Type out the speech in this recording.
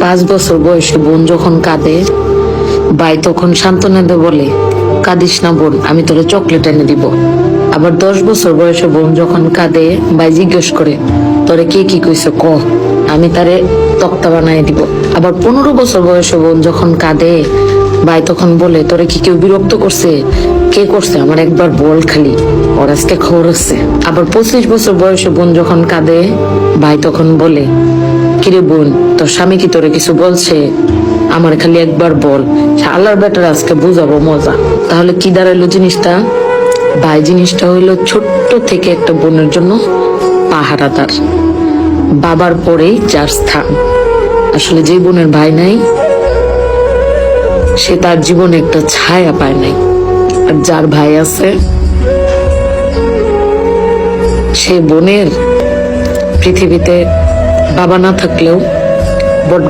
5 বছর বয়সে বোন যখন কাঁদে, ভাই তখন সান্ত্বনা দিয়ে বলে, কাঁদিস না বোন, আমি তোরে চকলেট এনে দিব। আবার 10 বছর বয়সে বোন যখন কাঁদে, ভাই জিজ্ঞেস করে, তোরে কে কি কইছে ক, আমি তারে তক্তা বানাই দিব। আবার 15 বছর বয়সে বোন যখন কাঁদে, ভাই তখন বলে, তোরে কি কেউ বিরক্ত করছে? কে করছে? আমার একবার বল খালি, ওর আজকে খবর আছে। আবার 25 বছর বয়সে বোন যখন কাঁদে, ভাই তখন বলে, কিরে বোন, তোর স্বামী কি তোরে কিছু বলছে? আমার খালি একবার বল, আল্লাহর বেটার আজকে বুঝাবো মজা। তাহলে কি দাঁড়াইলো জিনিসটা? ভাই জিনিসটা হইলো ছোট্ট থেকে একটা বোনের জন্য পাহারাদার, বাবার পরেই যার স্থান। আসলে যে বোনের ভাই নাই, সে তার জীবনে একটা ছায়া পায় নাই। আর যার ভাই আছে, সে বোনের পৃথিবীতে বাবা না থাকলেও বট